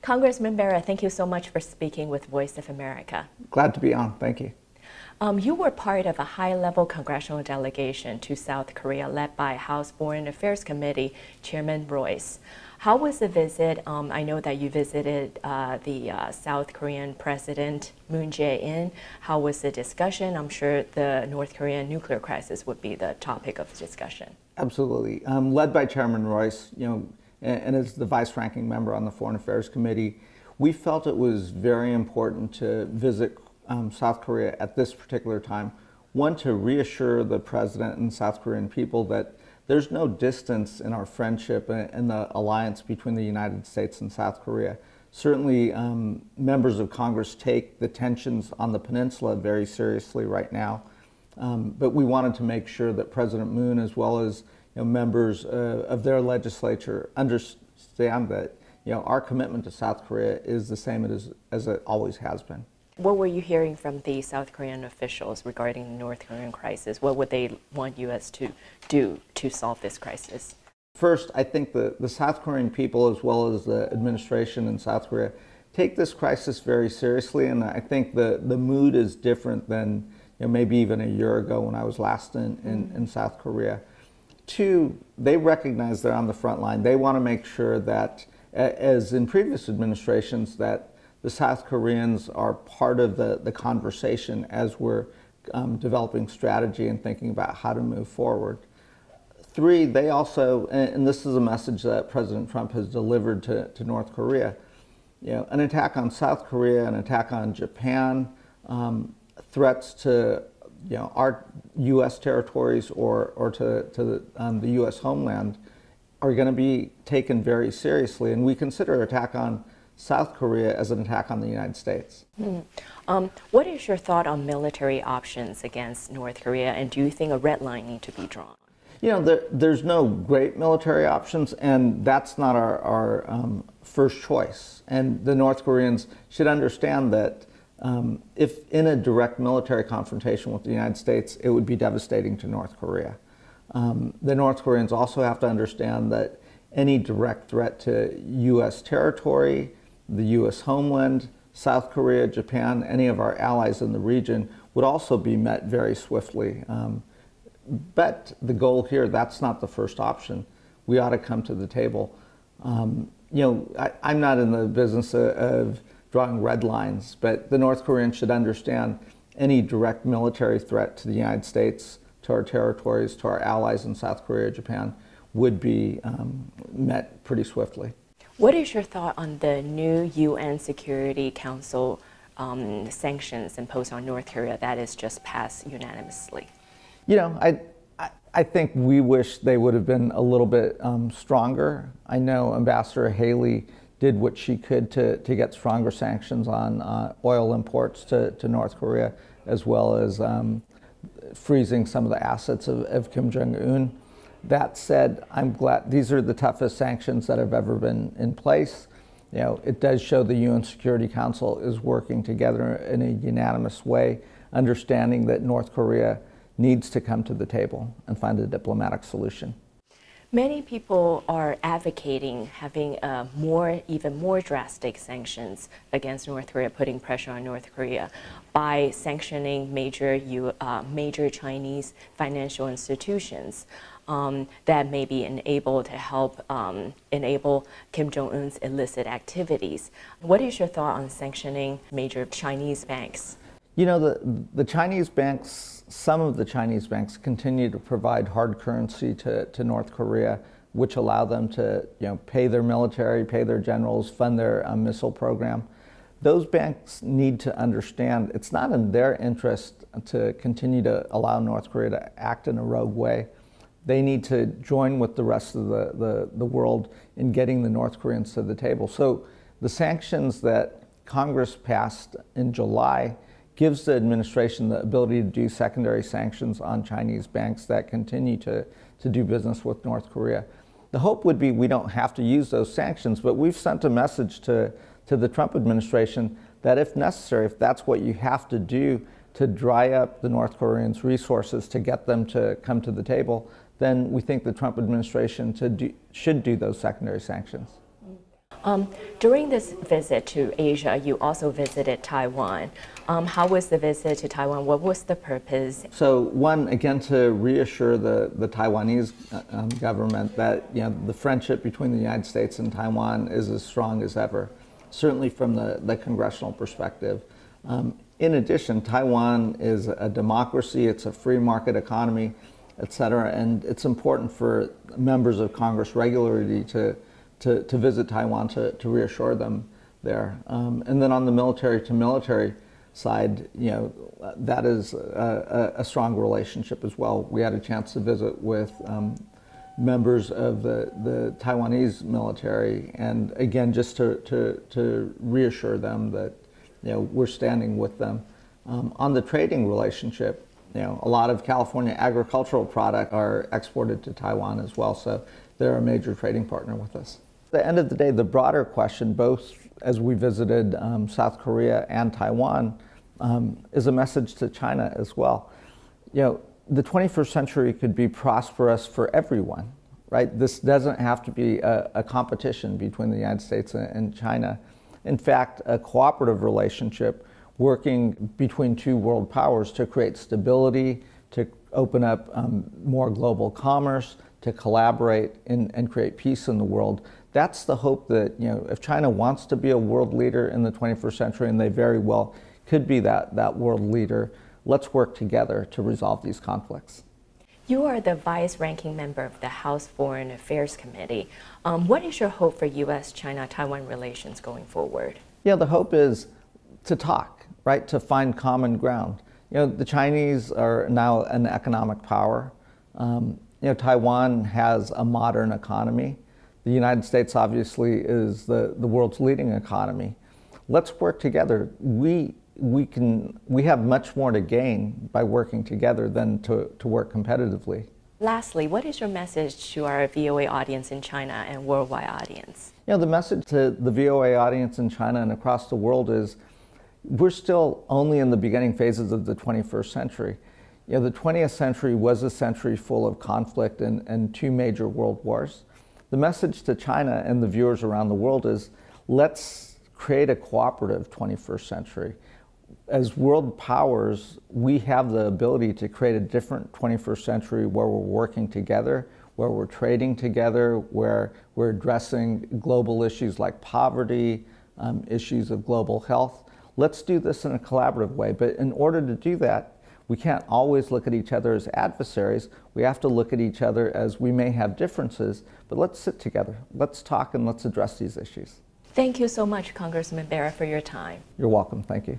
Congressman Bera, thank you so much for speaking with Voice of America. Glad to be on. Thank you. You were part of a high-level congressional delegation to South Korea led by House Foreign Affairs Committee Chairman Royce. How was the visit? I know that you visited the South Korean President Moon Jae-in. How was the discussion? I'm sure the North Korean nuclear crisis would be the topic of discussion. Absolutely. Led by Chairman Royce, and as the vice-ranking member on the Foreign Affairs Committee, we felt it was very important to visit South Korea at this particular time. One, to reassure the president and South Korean people that there's no distance in our friendship and the alliance between the United States and South Korea. Certainly, members of Congress take the tensions on the peninsula very seriously right now. But we wanted to make sure that President Moon, as well as members of their legislature, understand that our commitment to South Korea is the same as it always has been. What were you hearing from the South Korean officials regarding the North Korean crisis? What would they want U.S. to do to solve this crisis? First, I think the South Korean people, as well as the administration in South Korea, take this crisis very seriously, and I think the mood is different than maybe even a year ago when I was last in South Korea. Two, they recognize they're on the front line. They want to make sure that, as in previous administrations, that the South Koreans are part of the conversation as we're developing strategy and thinking about how to move forward. Three, they also, and this is a message that President Trump has delivered to North Korea, an attack on South Korea, an attack on Japan, threats to our U.S. territories or to the U.S. homeland are going to be taken very seriously, and we consider attack on South Korea as an attack on the United States. What is your thought on military options against North Korea, and do you think a red line needs to be drawn? There's no great military options, and that's not our first choice. And the North Koreans should understand that if in a direct military confrontation with the United States, it would be devastating to North Korea. The North Koreans also have to understand that any direct threat to U.S. territory, the U.S. homeland, South Korea, Japan, any of our allies in the region would also be met very swiftly. But the goal here, that's not the first option. We ought to come to the table. I'm not in the business of drawing red lines, but the North Koreans should understand any direct military threat to the United States, to our territories, to our allies in South Korea, Japan, would be met pretty swiftly. What is your thought on the new UN Security Council sanctions imposed on North Korea that is just passed unanimously? I think we wish they would have been a little bit stronger. I know Ambassador Haley did what she could to get stronger sanctions on oil imports to North Korea, as well as freezing some of the assets of Kim Jong-un. That said, I'm glad these are the toughest sanctions that have ever been in place. It does show the UN Security Council is working together in a unanimous way, understanding that North Korea needs to come to the table and find a diplomatic solution. Many people are advocating having even more drastic sanctions against North Korea, putting pressure on North Korea by sanctioning major Chinese financial institutions that may be enabled to help enable Kim Jong-un's illicit activities. What is your thought on sanctioning major Chinese banks? The Chinese banks, some of the Chinese banks continue to provide hard currency to North Korea, which allow them to pay their military, pay their generals, fund their missile program. Those banks need to understand it's not in their interest to continue to allow North Korea to act in a rogue way. They need to join with the rest of the world in getting the North Koreans to the table. So the sanctions that Congress passed in July gives the administration the ability to do secondary sanctions on Chinese banks that continue to do business with North Korea. The hope would be we don't have to use those sanctions, but we've sent a message to the Trump administration that if necessary, if that's what you have to do to dry up the North Koreans' resources to get them to come to the table, then we think the Trump administration should do those secondary sanctions. During this visit to Asia, you also visited Taiwan. How was the visit to Taiwan? What was the purpose? So one, again, to reassure the Taiwanese government that the friendship between the United States and Taiwan is as strong as ever, certainly from the congressional perspective. In addition, Taiwan is a democracy, it's a free market economy, et cetera, and it's important for members of Congress regularly to visit Taiwan to reassure them there. And then on the military-to-military side, that is a strong relationship as well. We had a chance to visit with members of the Taiwanese military, and again, just to reassure them that we're standing with them. On the trading relationship, a lot of California agricultural products are exported to Taiwan as well, so they're a major trading partner with us. At the end of the day, the broader question, both as we visited South Korea and Taiwan, is a message to China as well. The 21st century could be prosperous for everyone, right? This doesn't have to be a competition between the United States and China. In fact, a cooperative relationship working between two world powers to create stability, to open up more global commerce, to collaborate and create peace in the world. That's the hope that, if China wants to be a world leader in the 21st century, and they very well could be that world leader, let's work together to resolve these conflicts. You are the vice-ranking member of the House Foreign Affairs Committee. What is your hope for U.S.-China-Taiwan relations going forward? The hope is to talk, right, to find common ground. The Chinese are now an economic power. Taiwan has a modern economy. The United States obviously is the world's leading economy. Let's work together. We have much more to gain by working together than to work competitively. Lastly, what is your message to our VOA audience in China and worldwide audience? The message to the VOA audience in China and across the world is we're still only in the beginning phases of the 21st century. The 20th century was a century full of conflict and two major world wars. The message to China and the viewers around the world is let's create a cooperative 21st century. As world powers, we have the ability to create a different 21st century where we're working together, where we're trading together, where we're addressing global issues like poverty, issues of global health. Let's do this in a collaborative way, but in order to do that, we can't always look at each other as adversaries. We have to look at each other as we may have differences, but let's sit together, let's talk, and let's address these issues. Thank you so much, Congressman Bera, for your time. You're welcome. Thank you.